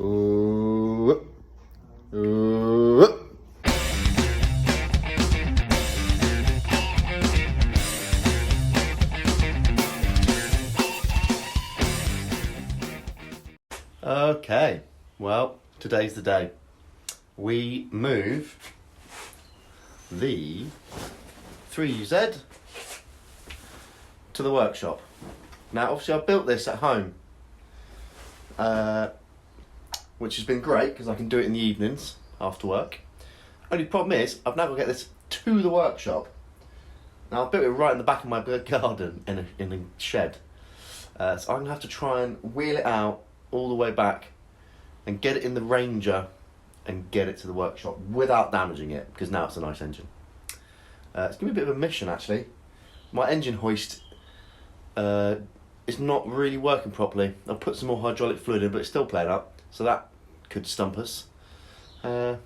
Ooh. Ooh. Okay, well, today's the day. We move the 3UZ to the workshop. Now, obviously, I built this at home, which has been great because I can do it in the evenings after work. Only problem is, I've now got to get this to the workshop. Now, I built it right in the back of my garden in a shed. So I'm going to have to try and wheel it out all the way back and get it in the Ranger and get it to the workshop without damaging it, because now it's a nice engine. It's going to be a bit of a mission, actually. My engine hoist is not really working properly. I've put some more hydraulic fluid in, but it's still playing up, so that could stump us. Let's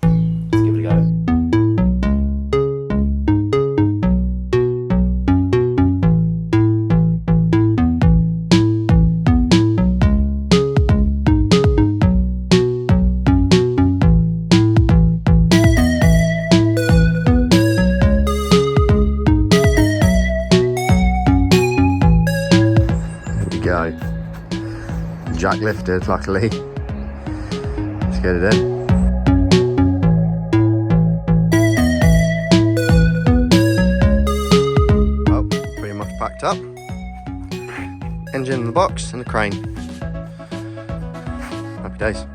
give it a go. Jack lifted, luckily. Let's get it in. Well, pretty much packed up. Engine in the box and the crane. Happy days.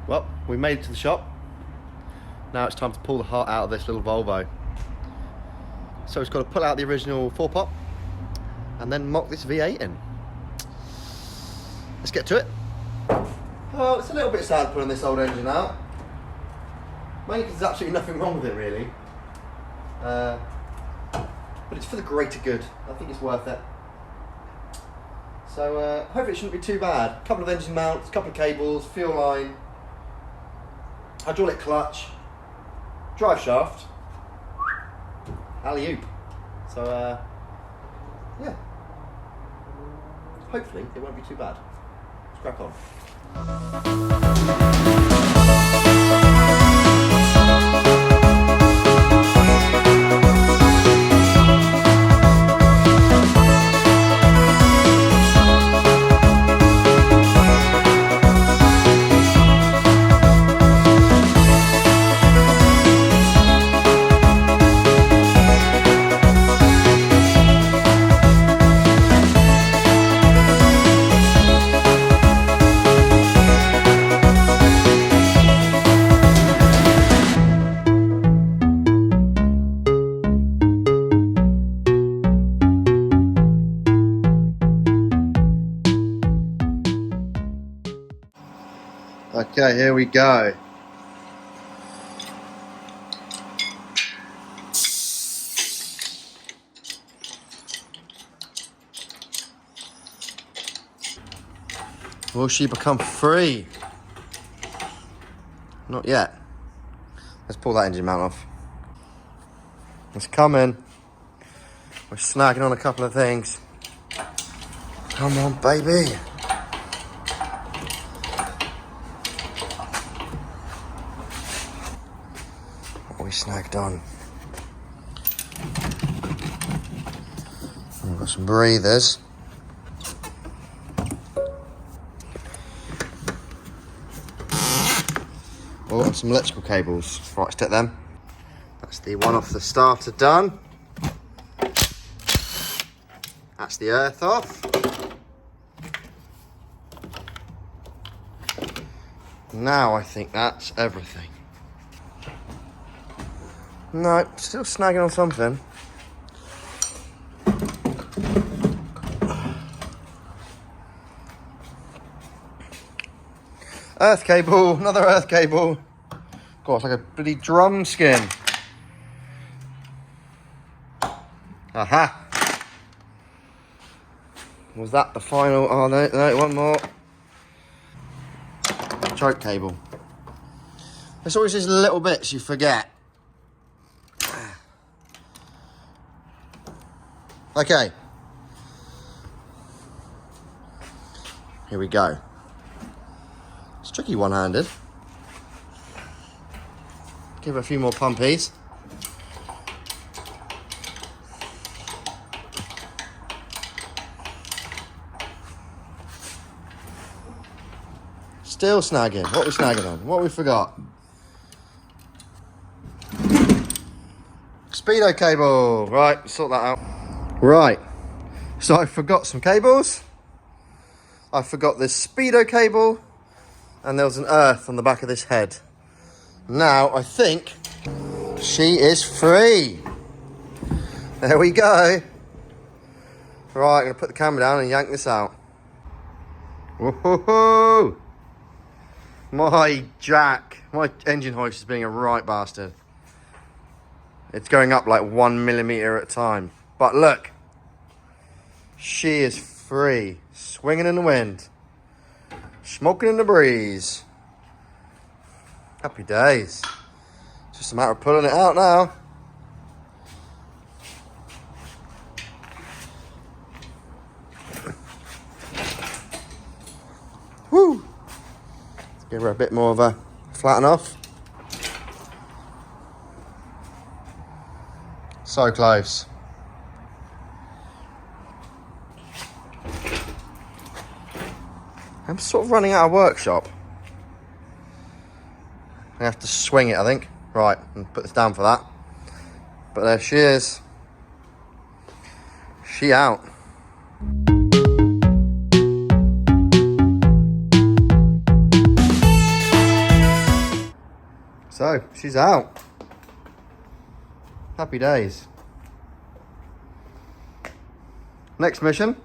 Well, we made it to the shop. Now it's time to pull the heart out of this little Volvo. So it's got to pull out the original 4-pot and then mock this V8 in. Let's get to it. Oh, it's a little bit sad pulling this old engine out. Mainly because there's absolutely nothing wrong with it, really. But it's for the greater good. I think it's worth it. So hopefully it shouldn't be too bad. A couple of engine mounts, a couple of cables, fuel line, hydraulic clutch, drive shaft, alley-oop. So, yeah. Hopefully it won't be too bad. Let's crack on. Okay, here we go. Will she become free? Not yet. Let's pull that engine mount off. It's coming. We're snagging on a couple of things. Come on, baby. What we snagged on. We've got some breathers. Oh, and some electrical cables. Right, stick them. That's the one off the starter done. That's the earth off. Now I think that's everything. No, still snagging on something. Earth cable, another earth cable. God, it's like a bloody drum skin. Aha. Was that the final? Oh, no, one more. Choke cable. There's always these little bits you forget. Okay. Here we go. It's tricky one-handed. Give it a few more pumpies. Still snagging. What are we snagging on? What we forgot? Speedo cable. Right, sort that out. Right. So I forgot some cables. I forgot this speedo cable. And there was an earth on the back of this head. Now, I think she is free. There we go. Right, I'm going to put the camera down and yank this out. Woohoo! My jack, my engine hoist is being a right bastard. It's going up like 1 millimeter at a time. But look, she is free, swinging in the wind, smoking in the breeze. Happy days. It's just a matter of pulling it out now. Woo! Let's give her a bit more of a flatten off. So close. I'm sort of running out of workshop. I have to swing it, I think. Right, and put this down for that. But there she is. She out. So, she's out. Happy days. Next mission.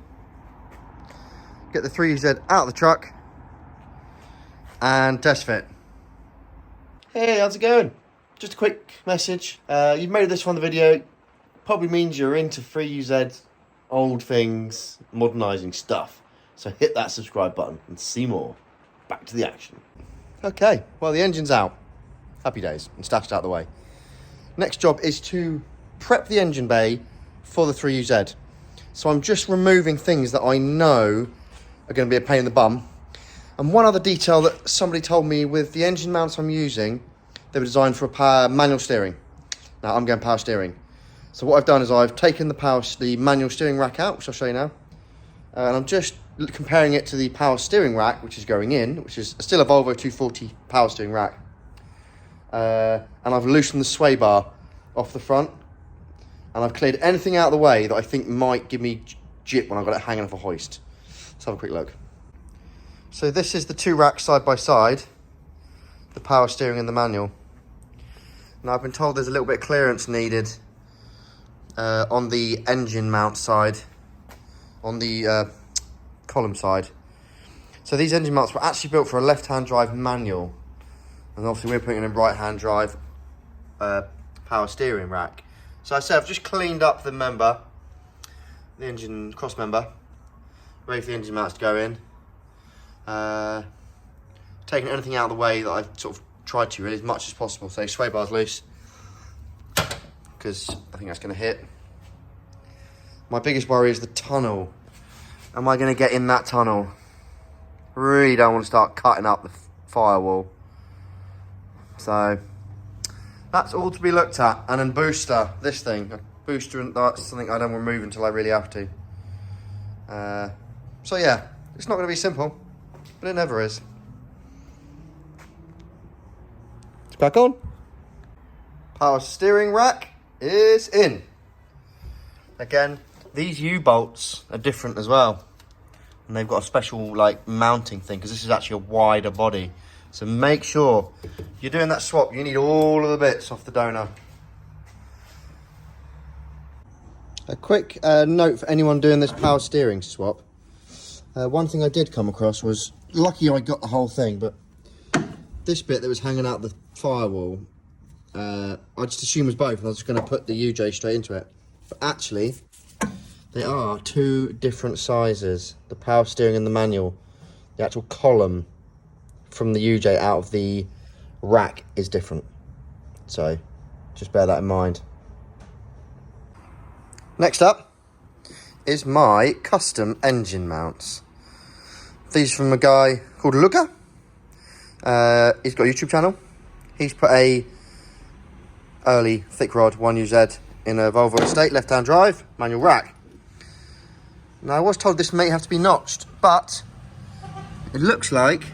Get the 3Z out of the truck and test fit. Hey, how's it going? Just a quick message. You've made this one the video. Probably means you're into 3UZ, old things, modernising stuff. So hit that subscribe button and see more. Back to the action. Okay, well the engine's out. Happy days, and stashed out the way. Next job is to prep the engine bay for the 3UZ. So I'm just removing things that I know are going to be a pain in the bum. And one other detail that somebody told me, with the engine mounts I'm using, they were designed for a manual steering. Now I'm going power steering. So what I've done is I've taken the manual steering rack out, which I'll show you now. And I'm just comparing it to the power steering rack, which is going in, which is still a Volvo 240 power steering rack. And I've loosened the sway bar off the front. And I've cleared anything out of the way that I think might give me jip when I've got it hanging off a hoist. Let's have a quick look. So this is the two racks side by side, the power steering and the manual. Now I've been told there's a little bit of clearance needed on the engine mount side, on the column side. So these engine mounts were actually built for a left-hand drive manual, and obviously we're putting in a right-hand drive power steering rack. So I said I've just cleaned up the member, the engine cross member, ready for the engine mounts to go in. Taking anything out of the way that I've sort of tried to, really, as much as possible. So sway bar's loose, because I think that's going to hit. My biggest worry is the tunnel. Am I going to get in that tunnel? Really don't want to start cutting up the firewall. So that's all to be looked at. And then booster, this thing, a booster, and that's something I don't remove until I really have to. So yeah, it's not going to be simple, but it never is. It's back on. Power steering rack is in. Again, these U-bolts are different as well. And they've got a special like mounting thing, because this is actually a wider body. So make sure you're doing that swap, you need all of the bits off the donor. A quick note for anyone doing this power steering swap. One thing I did come across was, lucky I got the whole thing, but this bit that was hanging out the firewall, I just assumed was both, and I was just going to put the UJ straight into it. But actually, they are two different sizes. The power steering and the manual. The actual column from the UJ out of the rack is different. So, just bear that in mind. Next up is my custom engine mounts. These are from a guy called Luca. He's got a YouTube channel. He's put a early thick rod 1UZ in a Volvo estate, left-hand drive, manual rack. Now I was told this may have to be notched, but it looks like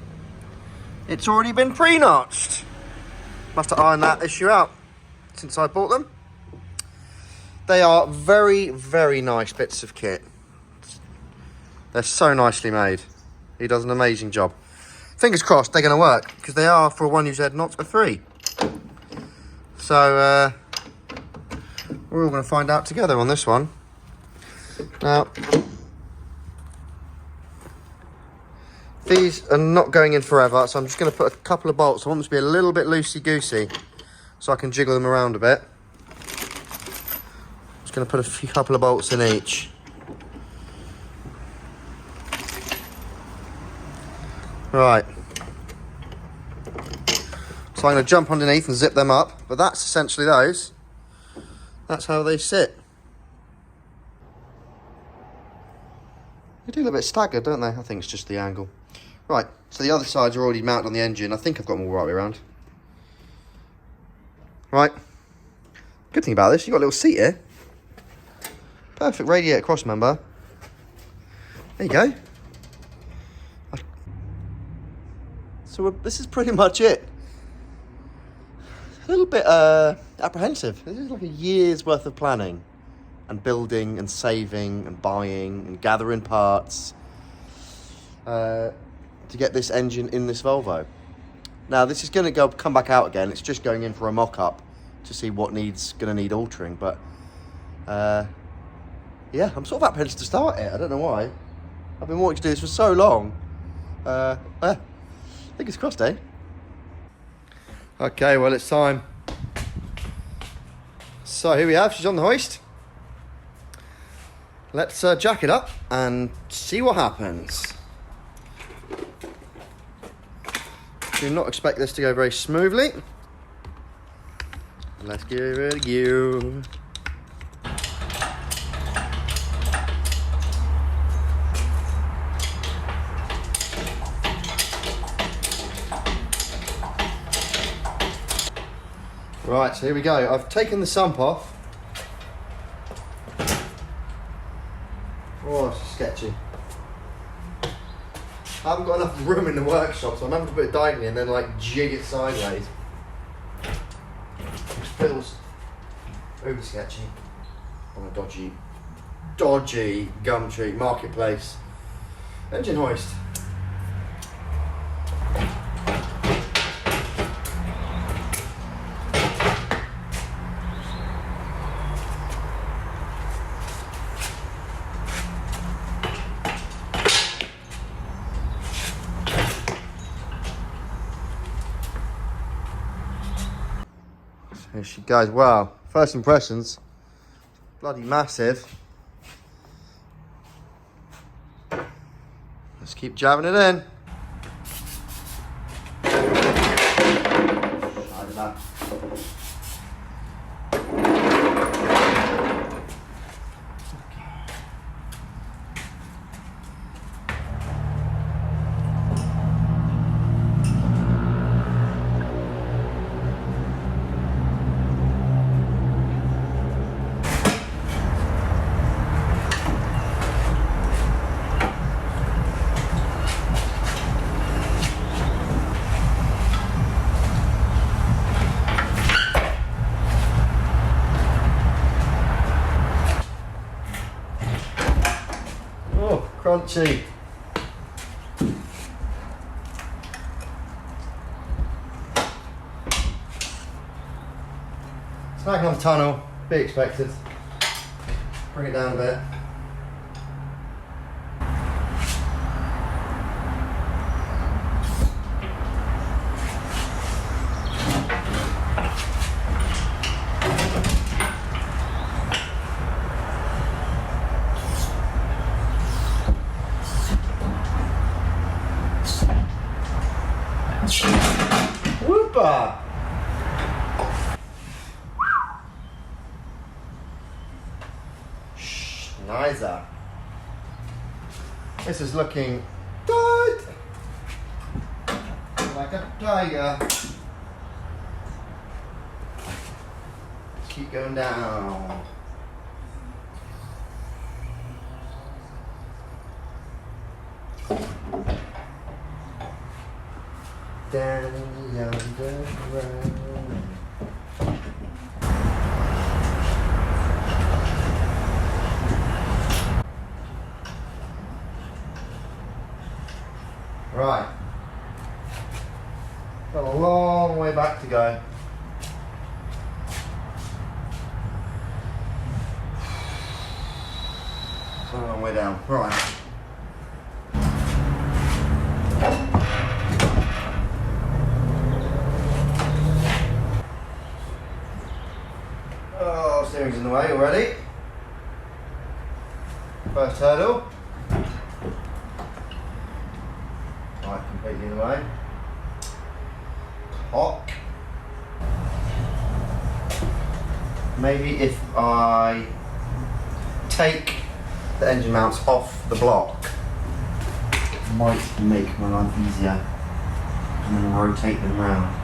it's already been pre-notched. Must have ironed that issue out since I bought them. They are very, very nice bits of kit. They're so nicely made. He does an amazing job. Fingers crossed they're going to work, because they are for a 1UZ, not a 3. So, we're all going to find out together on this one. Now, these are not going in forever, so I'm just going to put a couple of bolts. I want them to be a little bit loosey-goosey, so I can jiggle them around a bit. Just going to put a couple of bolts in each. Right. So I'm going to jump underneath and zip them up, but that's essentially those. That's how they sit. They do look a bit staggered, don't they? I think it's just the angle. Right, so the other sides are already mounted on the engine. I think I've got them all right way around. Right. Good thing about this, you've got a little seat here. Perfect radiator cross member. There you go. So this is pretty much it. A little bit apprehensive. This is like a year's worth of planning and building and saving and buying and gathering parts to get this engine in this Volvo. Now this is going to come back out again. It's just going in for a mock-up to see what going to need altering. But yeah, I'm sort of apprehensive to start it. I don't know why. I've been wanting to do this for so long. Fingers crossed, eh? Okay, well, it's time. So here we have, she's on the hoist. Let's jack it up and see what happens. Do not expect this to go very smoothly. Let's give it a go. Right, so here we go. I've taken the sump off. Oh, it's sketchy. I haven't got enough room in the workshop, so I'm having to put it diagonally and then like jig it sideways. Which feels over sketchy on a dodgy Gumtree marketplace engine hoist. Here she goes. Wow, first impressions, bloody massive. Let's keep jabbing it in. Crunchy. Snagging on the tunnel, be expected. Bring it down a bit. Whooper! Shh, nicer. This is looking good. Like a tiger. Keep going down. Down yonder road. Right. Got a long way back to go. A long way down. Right. Oh, steering's in the way already. First hurdle. Right, completely in the way. Cock. Maybe if I take the engine mounts off the block, it might make my life easier, and then rotate them around.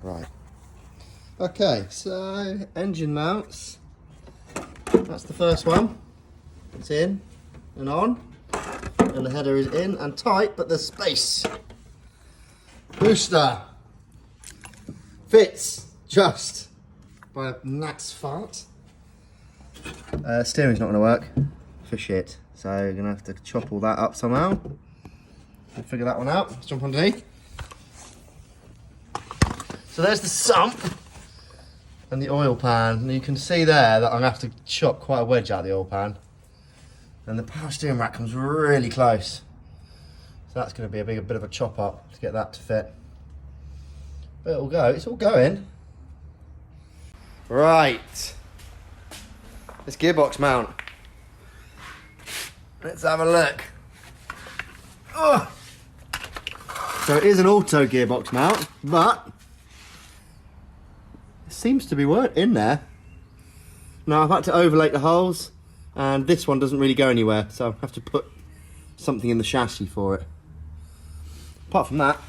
Right. Okay, so engine mounts. That's the first one. It's in and on. And the header is in and tight, but there's space. Booster. Fits just by a gnat's fart. Steering's not going to work for shit. So you're going to have to chop all that up somehow. We'll figure that one out. Let's jump underneath. So there's the sump and the oil pan. And you can see there that I'm going to have to chop quite a wedge out of the oil pan. And the power steering rack comes really close. So that's going to be a bit of a chop up to get that to fit. But it'll go, it's all going. Right. This gearbox mount. Let's have a look. Ugh. So it is an auto gearbox mount, but it seems to be in there. Now I've had to overlay the holes, and this one doesn't really go anywhere, so I have to put something in the chassis for it. Apart from that,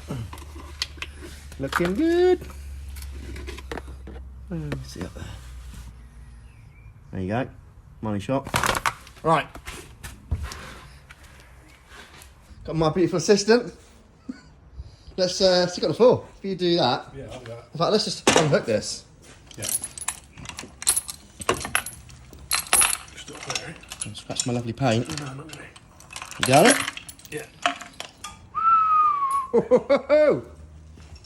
looking good. Let's see up there. There you go, money shot. Right. Got my beautiful assistant. Let's stick on the floor. If you do that. Yeah, I'll do that. In fact, let's just unhook this. Yeah. Stop there. I'll scratch my lovely paint. No, I'm not going to. You got it? Yeah. Whoa!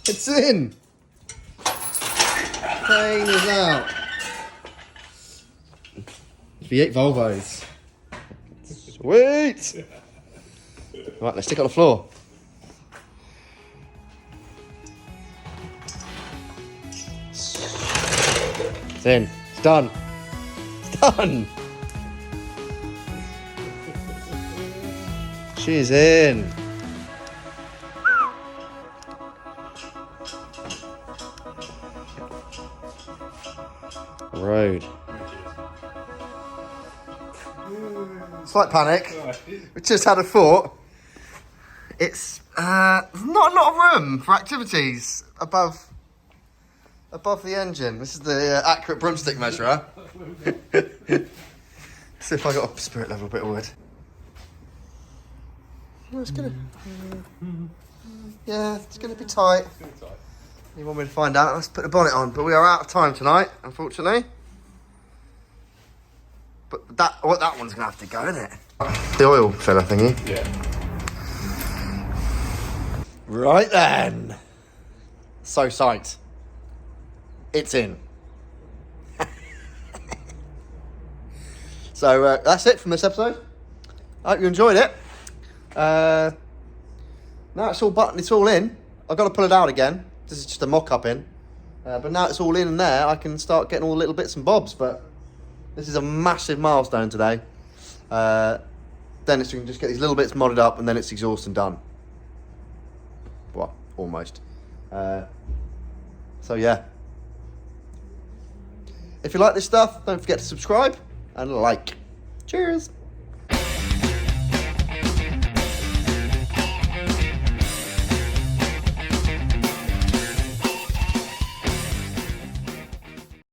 It's in! Pain is out. V8 Volvos. Sweet! Right, let's stick it on the floor. It's in. It's done. It's done! She's in. Road. Slight panic. We just had a thought. It's not a lot of room for activities above the engine. This is the accurate broomstick measurer. See if I got a spirit level bit of wood. No, it's gonna. Yeah, it's gonna be tight. You want me to find out? Let's put the bonnet on. But we are out of time tonight, unfortunately. But that one's gonna have to go, isn't it? The oil filler thingy. Yeah. Right then. So psyched. It's in. So that's it from this episode. I hope you enjoyed it. Now it's all buttoned, it's all in. I've got to pull it out again. This is just a mock-up in. But now it's all in and there, I can start getting all the little bits and bobs. But this is a massive milestone today. Then we can just get these little bits modded up and then it's exhaust and done. Well, almost. So yeah. If you like this stuff, don't forget to subscribe and like. Cheers.